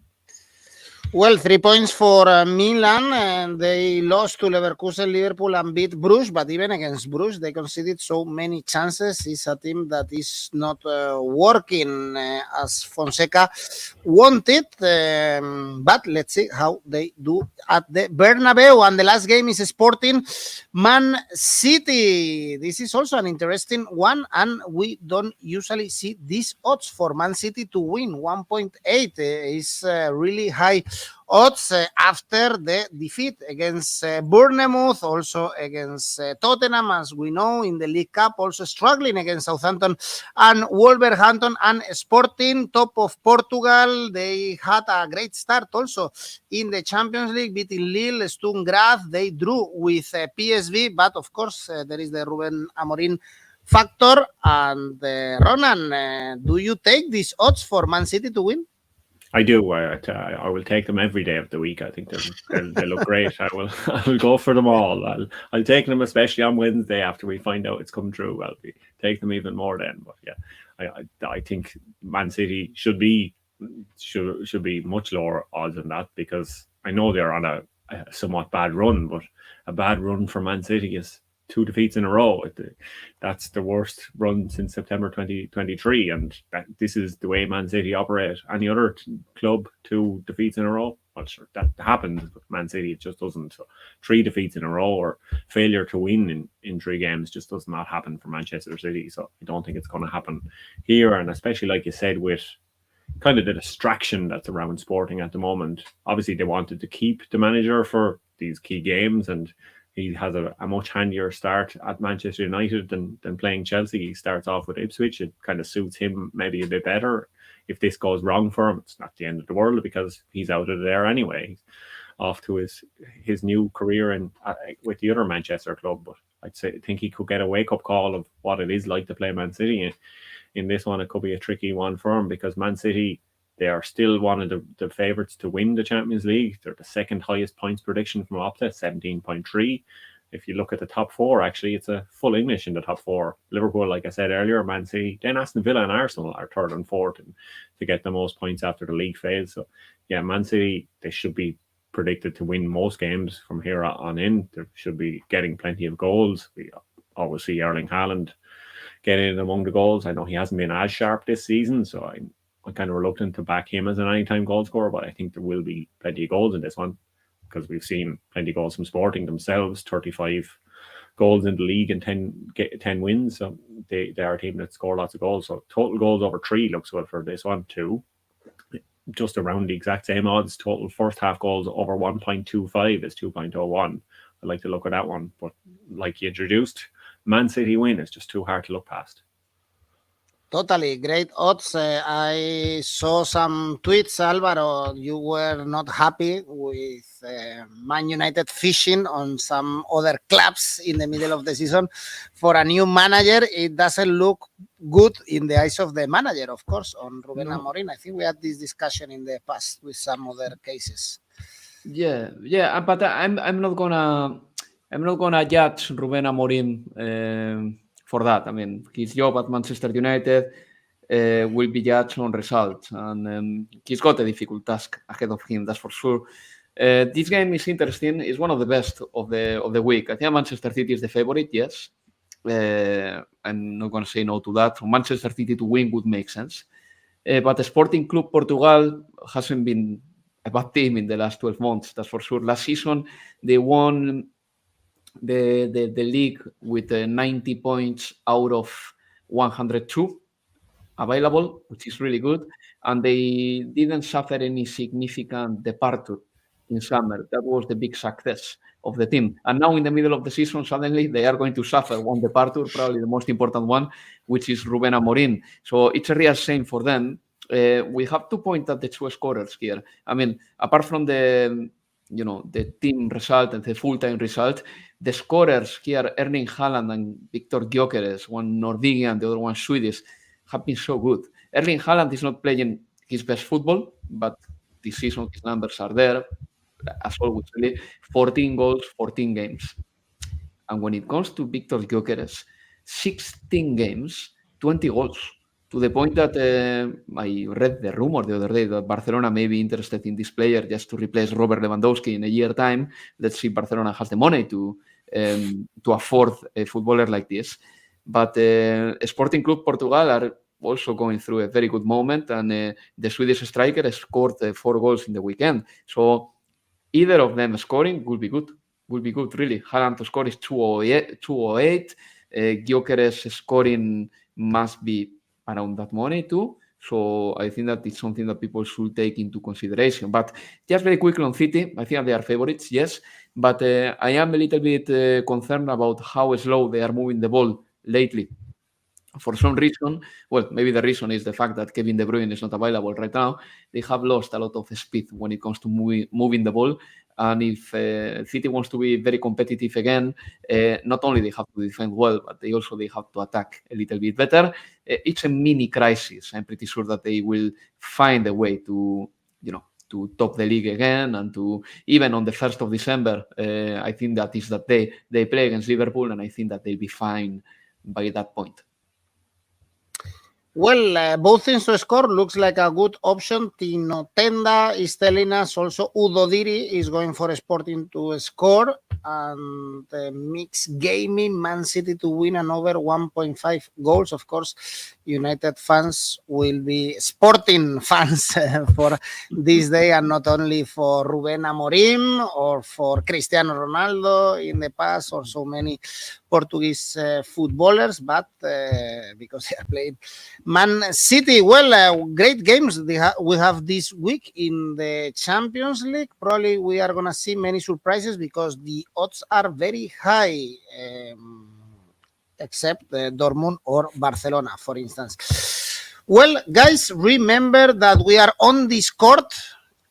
Well, 3 points for Milan, and they lost to Leverkusen, Liverpool, and beat Bruges. But even against Bruges, they conceded so many chances. It's a team that is not working as Fonseca wanted. But let's see how they do at the Bernabeu. And the last game is Sporting Man City. This is also an interesting one, and we don't usually see these odds for Man City to win. 1.8 is really high odds after the defeat against Bournemouth, also against Tottenham, as we know, in the League Cup, also struggling against Southampton and Wolverhampton, and Sporting, top of Portugal. They had a great start also in the Champions League, beating Lille, Sturm Graz. They drew with PSV, but of course there is the Ruben Amorim factor. And Ronan, do you take these odds for Man City to win? I do. I will take them every day of the week. I think they look great. I will go for them all. I'll take them, especially on Wednesday after we find out it's come true. I'll take them even more then. But yeah, I think Man City should be much lower odds than that, because I know they're on a somewhat bad run, but a bad run for Man City is 2 defeats in a row. That's the worst run since September 2023, and this is the way Man City operate. Any other club, 2 defeats in a row, well, sure, that happens, but Man City, it just doesn't. So 3 defeats in a row, or failure to win in 3 games, just does not happen for Manchester City. So I don't think it's going to happen here, and especially, like you said, with kind of the distraction that's around Sporting at the moment. Obviously, they wanted to keep the manager for these key games, and he has a much handier start at Manchester United than playing Chelsea. He starts off with Ipswich. It kind of suits him maybe a bit better. If this goes wrong for him, it's not the end of the world, because he's out of there anyway. He's off to his new career with the other Manchester club. But I think he could get a wake-up call of what it is like to play Man City. In this one, it could be a tricky one for him, because Man City, they are still one of the favourites to win the Champions League. They're the second highest points prediction from Opta, 17.3. If you look at the top 4, actually, it's a full English in the top 4. Liverpool, like I said earlier, Man City, then Aston Villa and Arsenal are 3rd and 4th to get the most points after the league phase. So, yeah, Man City, they should be predicted to win most games from here on in. They should be getting plenty of goals. We always see Erling Haaland getting in among the goals. I know he hasn't been as sharp this season, so I'm kind of reluctant to back him as an anytime goal scorer, but I think there will be plenty of goals in this one, because we've seen plenty of goals from Sporting themselves, 35 goals in the league and 10 wins. So they are a team that score lots of goals. So total goals over 3 looks good for this one too. Just around the exact same odds. Total first half goals over 1.25 is 2.01. I'd like to look at that one, but like you introduced, Man City win is just too hard to look past. Totally great odds. I saw some tweets, Alvaro. You were not happy with Man United fishing on some other clubs in the middle of the season for a new manager. It doesn't look good in the eyes of the manager, of course, on Rubén Amorim. I think we had this discussion in the past with some other cases. Yeah, but I'm not gonna judge Rubén Amorim for that. I mean, his job at Manchester United will be judged on results, and he's got a difficult task ahead of him. That's for sure. This game is interesting. It's one of the best of the week. I think Manchester City is the favorite. Yes, I'm not gonna say no to that. For Manchester City to win would make sense, but Sporting Club Portugal hasn't been a bad team in the last 12 months, that's for sure. Last season, they won the league with 90 points out of 102 available, which is really good. And they didn't suffer any significant departure in summer. That was the big success of the team. And now in the middle of the season, suddenly they are going to suffer one departure, probably the most important one, which is Rubén Amorim. So it's a real shame for them. We have to point at the two scorers here. I mean, apart from the team result and the full-time result, the scorers here, Erling Haaland and Viktor Gyökeres, one Norwegian, the other one Swedish, have been so good. Erling Haaland is not playing his best football, but this season his numbers are there, as always, really. 14 goals, 14 games. And when it comes to Viktor Gyökeres, 16 games, 20 goals. To the point that I read the rumor the other day that Barcelona may be interested in this player just to replace Robert Lewandowski in a year time. Let's see if Barcelona has the money to afford a footballer like this. But Sporting Club Portugal are also going through a very good moment, and the Swedish striker has scored 4 goals in the weekend. So either of them scoring will be good. Will be good, really. Haaland to score is 208. Gyökeres scoring must be around that money too. So I think that it's something that people should take into consideration. But just very quickly on City, I think they are favorites, yes. But I am a little bit concerned about how slow they are moving the ball lately. For some reason, well, maybe the reason is the fact that Kevin De Bruyne is not available right now. They have lost a lot of speed when it comes to moving the ball. And if City wants to be very competitive again, not only they have to defend well, but they have to attack a little bit better. It's a mini crisis. I'm pretty sure that they will find a way to top the league again, and to even on the 1st of December, I think that is that they play against Liverpool, and I think that they'll be fine by that point. Well, both teams to score looks like a good option. Tino Tenda is telling us also 𝐬𝐵𝗿𝗍 is going for Sporting to score, and mixed gaming Man City to win and over 1.5 goals. Of course, United fans will be Sporting fans for this day, and not only for Rubén Amorim or for Cristiano Ronaldo in the past, or so many Portuguese footballers, but because they are playing Man City. Well, great games we have this week in the Champions League. Probably we are going to see many surprises because the odds are very high, except Dortmund or Barcelona, for instance. Well, guys, remember that we are on Discord,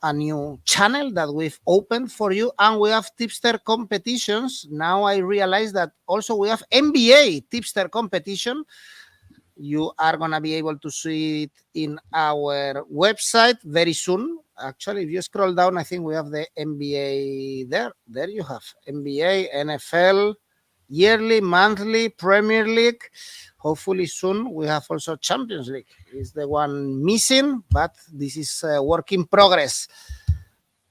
a new channel that we've opened for you, and we have tipster competitions. Now I realize that also we have NBA tipster competition. You are going to be able to see it in our website very soon. Actually, if you scroll down, I think we have the NBA there. There you have NBA, NFL, yearly, monthly, Premier League. Hopefully soon we have also Champions League. It's the one missing, but this is a work in progress.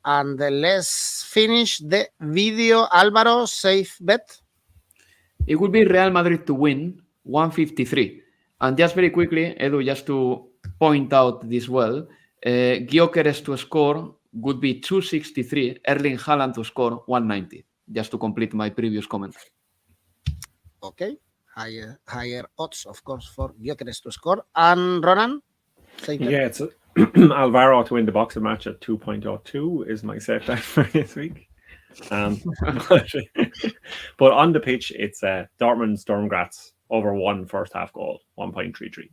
And let's finish the video. Alvaro, safe bet? It would be Real Madrid to win, 153. And just very quickly, Edu, just to point out this well, Gyökeres to score would be 263, Erling Haaland to score 190, just to complete my previous comment. Okay, higher odds, of course, for Gyökeres to score. And Ronan? Yeah, it's Alvaro to win the boxing match at 2.02 is my set bet for this week. But on the pitch, it's Dortmund Sturm Graz over 1 first half goal, 1.33.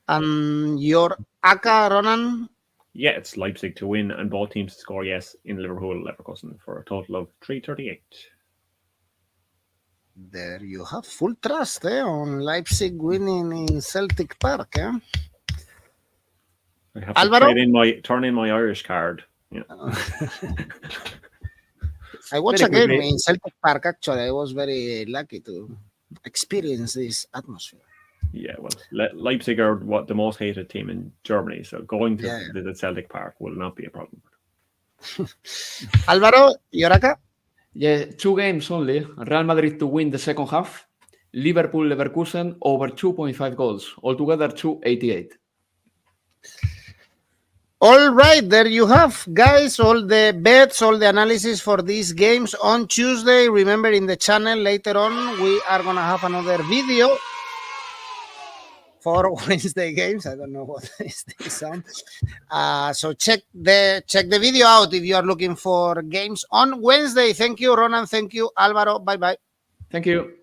And your ACCA, Ronan? Yeah, it's Leipzig to win and both teams to score yes in Liverpool Leverkusen for a total of 338. There you have full trust on Leipzig winning in Celtic Park. I have Alvaro? to turn in my Irish card. Yeah. I watched a game in Celtic Park, actually. I was very lucky to experience this atmosphere. Yeah, well, Leipzig are the most hated team in Germany, so going to visit Celtic Park will not be a problem. Alvaro, your ACCA? Yeah, 2 games only. Real Madrid to win the second half. Liverpool Leverkusen over 2.5 goals. Altogether 288. All right, there you have, guys, all the bets, all the analysis for these games on Tuesday. Remember, in the channel later on, we are going to have another video for Wednesday games. I don't know what is this sound. So check the video out if you are looking for games on Wednesday. Thank you, Ronan. Thank you, Alvaro. Bye-bye. Thank you.